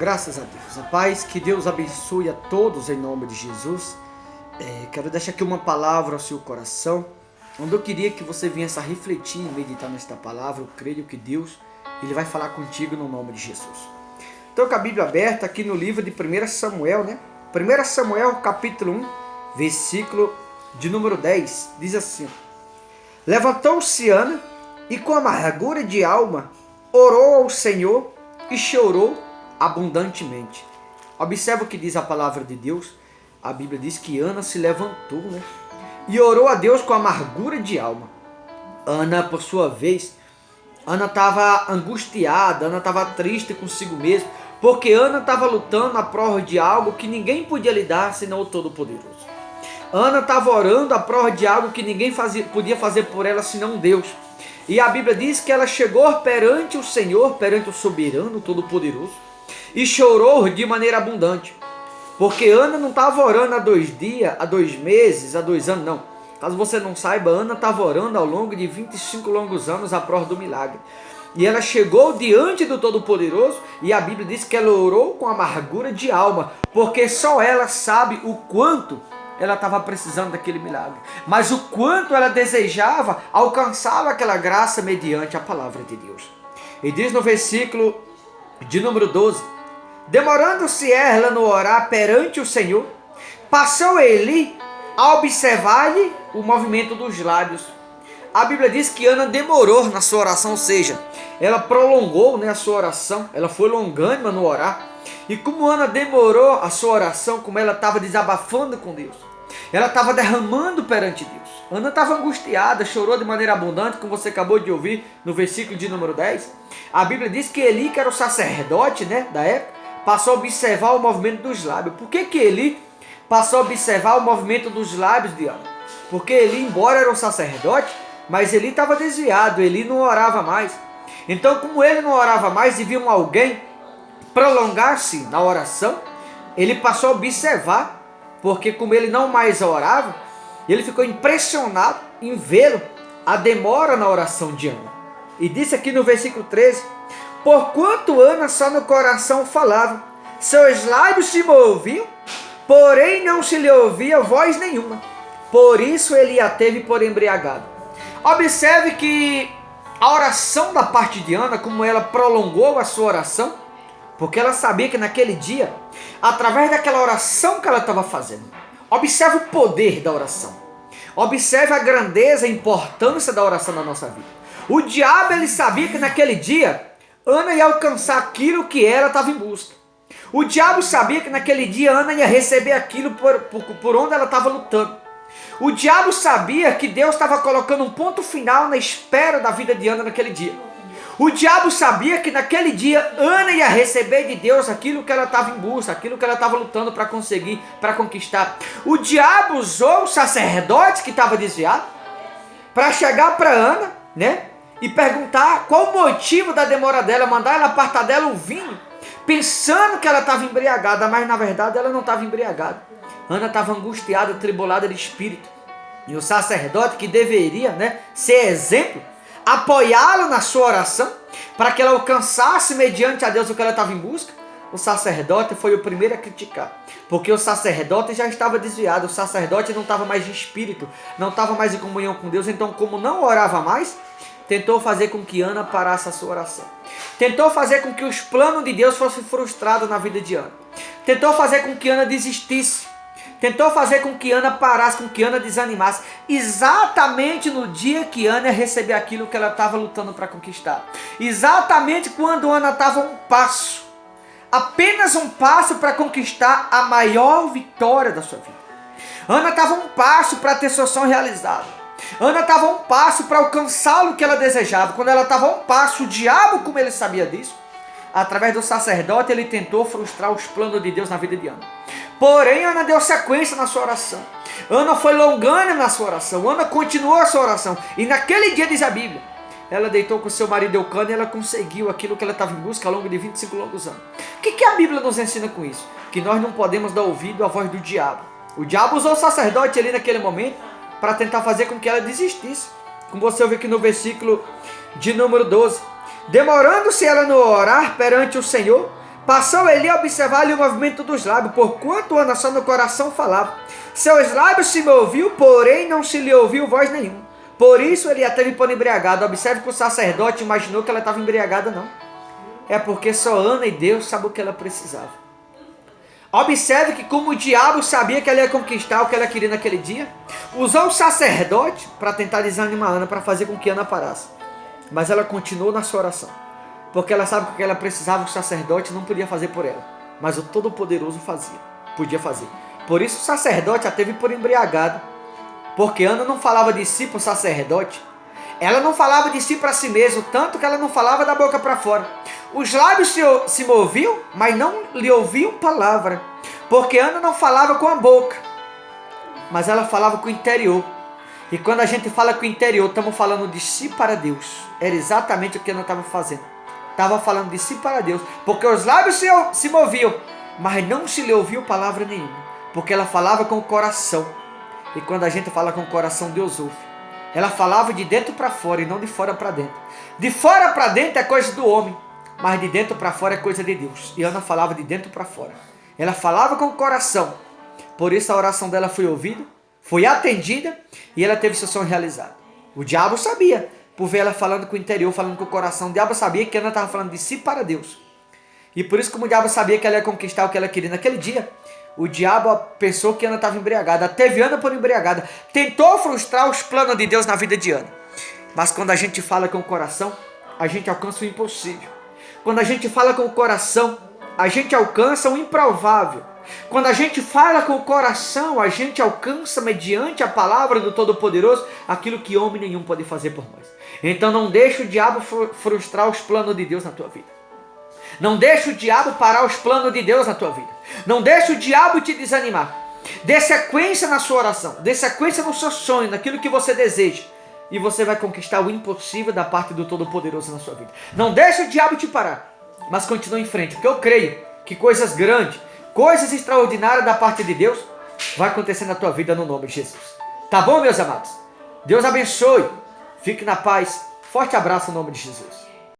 Graças a Deus. A paz, que Deus abençoe a todos em nome de Jesus. Quero deixar aqui uma palavra ao seu coração, onde eu queria que você viesse a refletir e meditar nesta palavra. Eu creio que Deus Ele vai falar contigo no nome de Jesus. Então, com a Bíblia aberta aqui no livro de 1 Samuel, 1 Samuel capítulo 1, versículo de número 10, diz assim: Levantou-se Ana e com amargura de alma orou ao Senhor e chorou abundantemente. Observa o que diz a palavra de Deus. A Bíblia diz que Ana se levantou, e orou a Deus com amargura de alma. Ana, por sua vez, Ana estava angustiada, Ana estava triste consigo mesma, porque Ana estava lutando à prova de algo que ninguém podia lhe dar senão o Todo-Poderoso. Ana estava orando à prova de algo que ninguém podia fazer por ela senão Deus. E a Bíblia diz que ela chegou perante o Senhor, perante o soberano, Todo-Poderoso, e chorou de maneira abundante. Porque Ana não estava orando há 2 dias, há 2 meses, há 2 anos, não. Caso você não saiba, Ana estava orando ao longo de 25 longos anos à prova do milagre. E ela chegou diante do Todo-Poderoso e a Bíblia diz que ela orou com amargura de alma, porque só ela sabe o quanto ela estava precisando daquele milagre, mas o quanto ela desejava alcançar aquela graça mediante a palavra de Deus. E diz no versículo de número 12: Demorando-se ela no orar perante o Senhor, passou Eli a observar-lhe o movimento dos lábios. A Bíblia diz que Ana demorou na sua oração, ou seja, ela prolongou a sua oração, ela foi longânima no orar. E como Ana demorou a sua oração, como ela estava desabafando com Deus, ela estava derramando perante Deus. Ana estava angustiada, chorou de maneira abundante, como você acabou de ouvir no versículo de número 10. A Bíblia diz que Eli, que era o sacerdote da época, passou a observar o movimento dos lábios. Por que Eli passou a observar o movimento dos lábios de Ana? Porque Eli, embora era um sacerdote, mas Eli estava desviado, Eli não orava mais. Então, como ele não orava mais e viu alguém prolongar-se na oração, ele passou a observar, porque como ele não mais orava, ele ficou impressionado em vê-lo a demora na oração de Ana. E disse aqui no versículo 13: Porquanto Ana só no coração falava, seus lábios se moviam, porém não se lhe ouvia voz nenhuma. Por isso ele a teve por embriagado. Observe que a oração da parte de Ana, como ela prolongou a sua oração, porque ela sabia que naquele dia, através daquela oração que ela estava fazendo, observe o poder da oração. Observe a grandeza e a importância da oração na nossa vida. O diabo, ele sabia que naquele dia Ana ia alcançar aquilo que ela estava em busca. O diabo sabia que naquele dia Ana ia receber aquilo por onde ela estava lutando. O diabo sabia que Deus estava colocando um ponto final na espera da vida de Ana naquele dia. O diabo sabia que naquele dia Ana ia receber de Deus aquilo que ela estava em busca, aquilo que ela estava lutando para conseguir, para conquistar. O diabo usou o sacerdote que estava desviado para chegar para Ana, e perguntar qual o motivo da demora dela, mandar ela apartar dela o vinho, pensando que ela estava embriagada, mas na verdade ela não estava embriagada. Ana estava angustiada, tribulada de espírito. E o sacerdote, que deveria ser exemplo, apoiá-la na sua oração, para que ela alcançasse mediante a Deus o que ela estava em busca, o sacerdote foi o primeiro a criticar. Porque o sacerdote já estava desviado, o sacerdote não estava mais de espírito, não estava mais em comunhão com Deus. Então, como não orava mais, tentou fazer com que Ana parasse a sua oração. Tentou fazer com que os planos de Deus fossem frustrados na vida de Ana. Tentou fazer com que Ana desistisse. Tentou fazer com que Ana parasse, com que Ana desanimasse. Exatamente no dia que Ana ia receber aquilo que ela estava lutando para conquistar. Exatamente quando Ana estava um passo. Apenas um passo para conquistar a maior vitória da sua vida. Ana estava um passo para ter seu sonho realizado. Ana estava um passo para alcançar o que ela desejava. Quando ela estava um passo, o diabo, como ele sabia disso, através do sacerdote, ele tentou frustrar os planos de Deus na vida de Ana. Porém, Ana deu sequência na sua oração. Ana foi longânima na sua oração. Ana continuou a sua oração. E naquele dia, diz a Bíblia, ela deitou com seu marido Eucana e ela conseguiu aquilo que ela estava em busca ao longo de 25 longos anos. O que a Bíblia nos ensina com isso? Que nós não podemos dar ouvido à voz do diabo. O diabo usou o sacerdote ali naquele momento para tentar fazer com que ela desistisse. Como você ouve aqui no versículo de número 12. Demorando-se ela no orar perante o Senhor, Passou Eli a observar-lhe o movimento dos lábios, porquanto Ana só no coração falava. Seus lábios se moviam, porém não se lhe ouviu voz nenhuma. Por isso ele a teve por embriagada. Observe que o sacerdote imaginou que ela estava embriagada, não. É porque só Ana e Deus sabem o que ela precisava. Observe que como o diabo sabia que ela ia conquistar o que ela queria naquele dia, usou o sacerdote para tentar desanimar Ana, para fazer com que Ana parasse. Mas ela continuou na sua oração. Porque ela sabe que o que ela precisava, o sacerdote não podia fazer por ela. Mas o Todo-Poderoso podia fazer. Por isso o sacerdote a teve por embriagada. Porque Ana não falava de si para o sacerdote. Ela não falava de si para si mesma, tanto que ela não falava da boca para fora. Os lábios se moviam, mas não lhe ouviam palavra. Porque Ana não falava com a boca, mas ela falava com o interior. E quando a gente fala com o interior, estamos falando de si para Deus. Era exatamente o que Ana estava fazendo. Estava falando de si para Deus. Porque os lábios se moviam, mas não se lhe ouviu palavra nenhuma. Porque ela falava com o coração. E quando a gente fala com o coração, Deus ouve. Ela falava de dentro para fora e não de fora para dentro. De fora para dentro é coisa do homem, mas de dentro para fora é coisa de Deus. E Ana falava de dentro para fora. Ela falava com o coração. Por isso a oração dela foi ouvida, foi atendida e ela teve seu sonho realizado. O diabo sabia, por ver ela falando com o interior, falando com o coração. O diabo sabia que Ana estava falando de si para Deus. E por isso, como o diabo sabia que ela ia conquistar o que ela queria naquele dia, o diabo pensou que Ana estava embriagada, teve Ana por embriagada, tentou frustrar os planos de Deus na vida de Ana. Mas quando a gente fala com o coração, a gente alcança o impossível. Quando a gente fala com o coração, a gente alcança o improvável. Quando a gente fala com o coração, a gente alcança, mediante a palavra do Todo-Poderoso, aquilo que homem nenhum pode fazer por nós. Então não deixe o diabo frustrar os planos de Deus na tua vida. Não deixe o diabo parar os planos de Deus na tua vida. Não deixe o diabo te desanimar. Dê sequência na sua oração. Dê sequência no seu sonho, naquilo que você deseja. E você vai conquistar o impossível da parte do Todo-Poderoso na sua vida. Não deixe o diabo te parar, mas continue em frente. Porque eu creio que coisas grandes, coisas extraordinárias da parte de Deus vai acontecer na tua vida no nome de Jesus. Tá bom, meus amados? Deus abençoe. Fique na paz. Forte abraço no nome de Jesus.